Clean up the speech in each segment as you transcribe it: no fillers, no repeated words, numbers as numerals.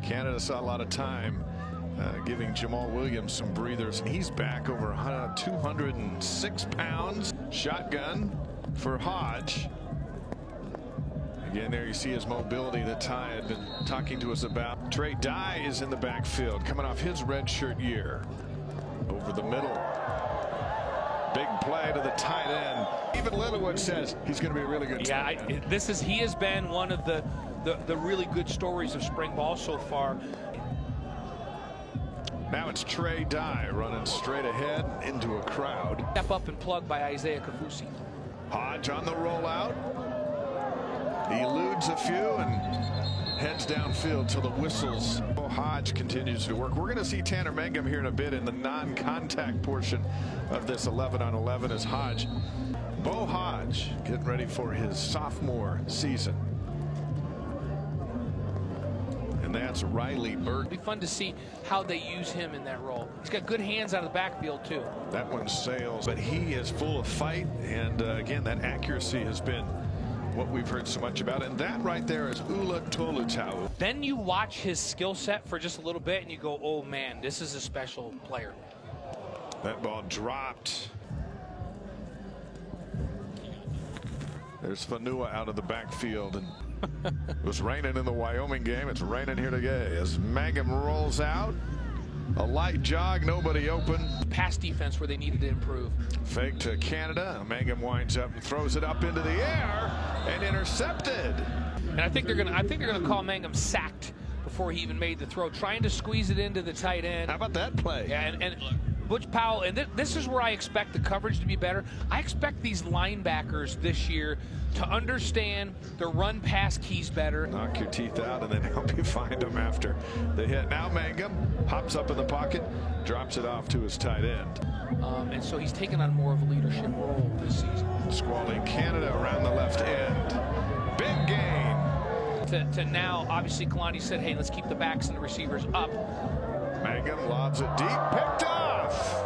Canada saw a lot of time giving Jamal Williams some breathers. He's back over 206 pounds. Shotgun for Hodge. Again, there you see his mobility that Ty had been talking to us about. Trey Dye is in the backfield, coming off his redshirt year. Over the middle. Big play to the tight end. Even Littlewood says he's going to be a really good tight end. He has been one of the really good stories of spring ball so far. Now it's Trey Dye running straight ahead into a crowd. Step up and plug by Isaiah Kafusi. Hodge on the rollout. He eludes a few and heads downfield till the whistles. Hodge continues to work. We're going to see Tanner Mangum here in a bit in the non-contact portion of this 11-on-11 as Hodge. Bo Hodge getting ready for his sophomore season. And that's Riley Burt. It'll be fun to see how they use him in that role. He's got good hands out of the backfield too. That one sails, but he is full of fight, and again, that accuracy has been what we've heard so much about, and that right there is Ula Tolutau. Then you watch his skill set for just a little bit and you go, oh man, this is a special player. That ball dropped. There's Fanua out of the backfield, and it was raining in the Wyoming game. It's raining here today as Mangum rolls out. A light jog, nobody open. Pass defense where they needed to improve. Fake to Canada. Mangum winds up and throws it up into the air and intercepted. And I think they're gonna call Mangum sacked before he even made the throw, trying to squeeze it into the tight end. How about that play? Yeah, and Butch Powell, and this is where I expect the coverage to be better. I expect these linebackers this year to understand the run-pass keys better. Knock your teeth out and then help you find them after the hit. Now Mangum hops up in the pocket, drops it off to his tight end. And so he's taken on more of a leadership role this season. Squalling Canada around the left end. Big gain. To now, obviously, Kalani said, hey, let's keep the backs and the receivers up. Mangum lobs it deep, picked off.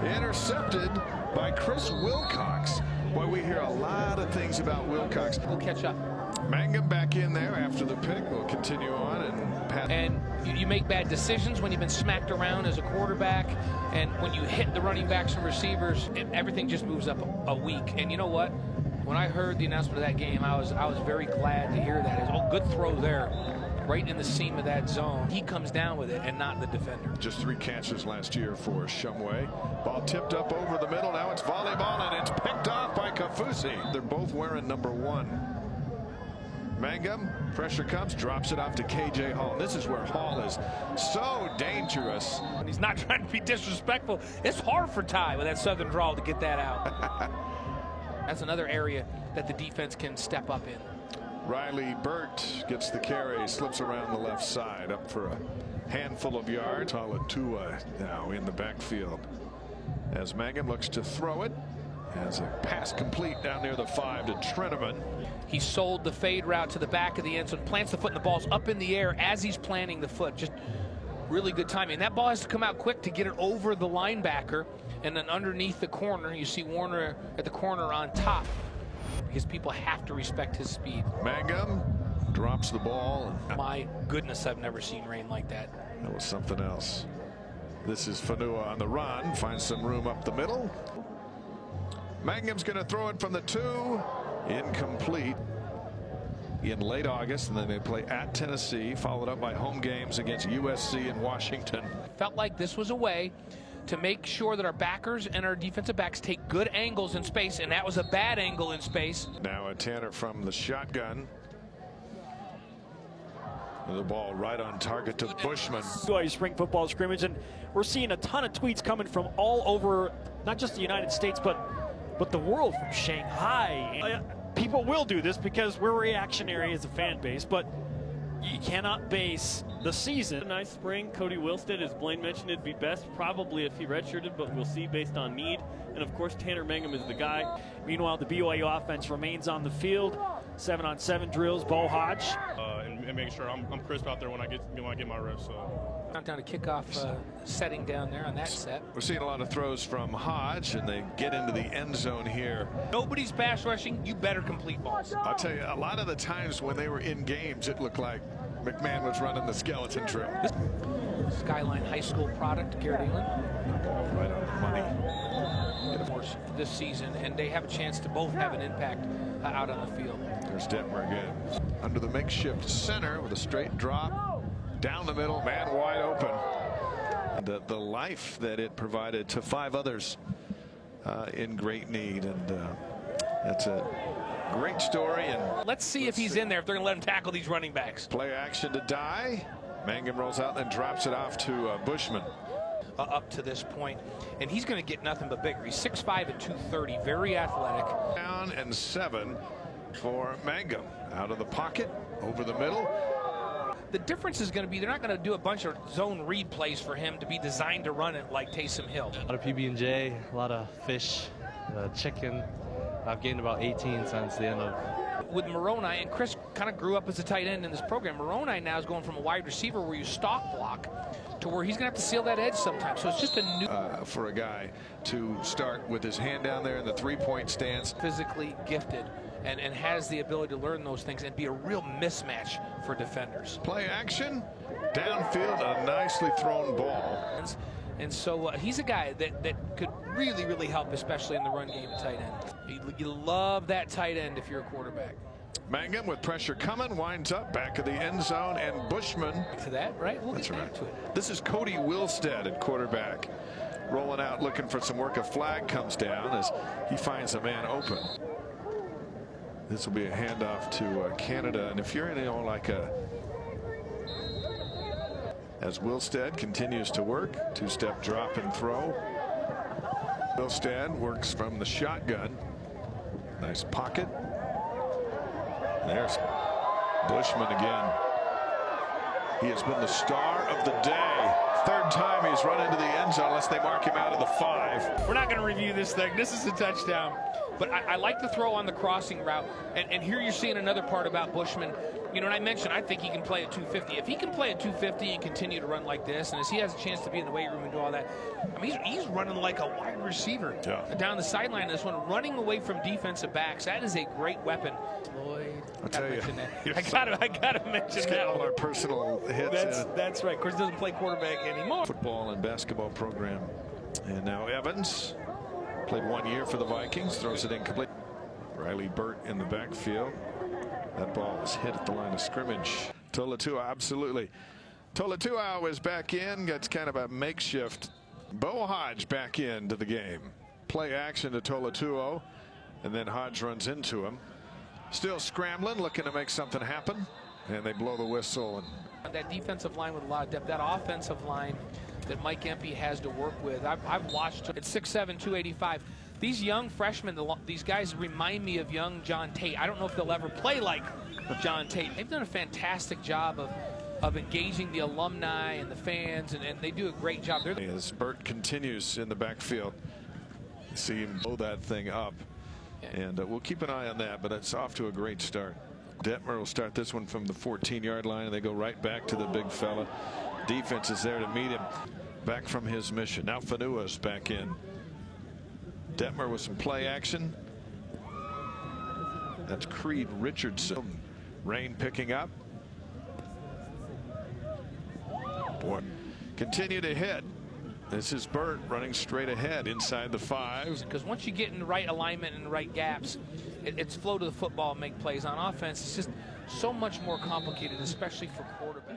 Intercepted by Chris Wilcox. Boy, we hear a lot of things about Wilcox. We'll catch up. Mangum back in there after the pick. We'll continue on and pass. And you make bad decisions when you've been smacked around as a quarterback, and when you hit the running backs and receivers, everything just moves up a week. And you know what? When I heard the announcement of that game, I was very glad to hear that. Oh, good throw there, right in the seam of that zone. He comes down with it and not the defender. Just 3 catches last year for Shumway. Ball tipped up over the middle. Now it's volleyball, and it's picked off by Kafusi. They're both wearing number 1. Mangum, pressure comes, drops it off to KJ Hall. This is where Hall is so dangerous. And he's not trying to be disrespectful. It's hard for Ty with that southern drawl to get that out. That's another area that the defense can step up in. Riley Burt gets the carry, slips around the left side, up for a handful of yards. Halatua now in the backfield as Mangum looks to throw it. Has a pass complete down near the 5 to Treneman. He sold the fade route to the back of the end zone, plants the foot, and the ball's up in the air as he's planting the foot. Just really good timing. And that ball has to come out quick to get it over the linebacker, and then underneath the corner, you see Warner at the corner on top, because people have to respect his speed. Mangum drops the ball. My goodness, I've never seen rain like that. That was something else. This is Fanua on the run, finds some room up the middle. Mangum's going to throw it from the 2, incomplete. In late August, and then they play at Tennessee, followed up by home games against USC and Washington. Felt like this was a way to make sure that our backers and our defensive backs take good angles in space, and that was a bad angle in space. Now a Tanner from the shotgun. The ball right on target to Bushman. BYU spring football scrimmage, and we're seeing a ton of tweets coming from all over, not just the United States, but the world, from Shanghai. People will do this because we're reactionary as a fan base, but you cannot base the season. A nice spring. Cody Wilstead, as Blaine mentioned, it'd be best probably if he redshirted, but we'll see based on need. And of course, Tanner Mangum is the guy. Meanwhile, the BYU offense remains on the field. 7-on-7 drills. Bo Hodge. And making sure I'm crisp out there when I get my reps. So. Down to kickoff setting down there on that set. We're seeing a lot of throws from Hodge, and they get into the end zone here. Nobody's pass rushing. You better complete balls. I'll tell you, a lot of the times when they were in games, it looked like McMahon was running the skeleton drill. Skyline High School product, Garrett England. Right on the money. Of course, this season, and they have a chance to both have an impact out on the field. There's Detmer again. Under the makeshift center with a straight drop. Down the middle, man wide open. The life that it provided to 5 others in great need. And that's a great story. And let's see if he's in there, if they're going to let him tackle these running backs. Play action to Die. Mangum rolls out and drops it off to Bushman. Up to this point, and he's going to get nothing but bigger. He's 6'5" and 230, very athletic. Down and 7 for Mangum. Out of the pocket, over the middle. The difference is going to be they're not going to do a bunch of zone read plays for him to be designed to run it like Taysom Hill. A lot of PB&J, a lot of fish, chicken. I've gained about 18 since the end of. With Moroni, and Chris kind of grew up as a tight end in this program. Moroni now is going from a wide receiver where you stalk block to where he's going to have to seal that edge sometimes. So it's just a new for a guy to start with his hand down there in the 3-point stance. Physically gifted and has the ability to learn those things and be a real mismatch for defenders. Play action, downfield, a nicely thrown ball. And so he's a guy that could really, really help, especially in the run game at tight end. You love that tight end if you're a quarterback. Mangum with pressure coming, winds up back of the end zone, and Bushman. To that, right? We'll That's get back right. to it. This is Cody Wilstead at quarterback. Rolling out, looking for some work. A flag comes down as he finds a man open. This will be a handoff to Canada. And if you're in, like a... As Wilstead continues to work, 2-step drop and throw. Wilstead works from the shotgun. Nice pocket. There's Bushman again. He has been the star of the day. 3rd time he's run into the end zone unless they mark him out of the 5. We're not going to review this thing. This is a touchdown. But I like the throw on the crossing route. And here you're seeing another part about Bushman. You know, and I mentioned I think he can play at 250. If he can play at 250 and continue to run like this, and as he has a chance to be in the weight room and do all that, I mean, he's running like a wide receiver down the sideline. This one, running away from defensive backs, that is a great weapon. Lloyd, I'll tell you, I gotta mention that. All our personal hits. That's right. Of course, doesn't play quarterback anymore. Football and basketball program. And now Evans played 1 year for the Vikings, throws it incomplete. Riley Burt in the backfield. That ball was hit at the line of scrimmage. Tolatua, absolutely. Tolatua was back in. Gets kind of a makeshift. Bo Hodge back into the game. Play action to Tolatuo, and then Hodge runs into him. Still scrambling, looking to make something happen, and they blow the whistle. And that defensive line with a lot of depth, that offensive line that Mike Empey has to work with. I've watched it. It's 6'7", 285. These young freshmen, these guys remind me of young John Tate. I don't know if they'll ever play like John Tate. They've done a fantastic job of engaging the alumni and the fans, and they do a great job. As Burt continues in the backfield, you see him blow that thing up. And we'll keep an eye on that, but it's off to a great start. Detmer will start this one from the 14-yard line, and they go right back to the big fella. Defense is there to meet him back from his mission. Now Fanua's back in. Detmer with some play action. That's Creed Richardson. Rain picking up. Boy, continue to hit. This is Burt running straight ahead inside the 5. Because once you get in the right alignment and the right gaps, it's flow to the football and make plays. On offense, it's just so much more complicated, especially for quarterbacks.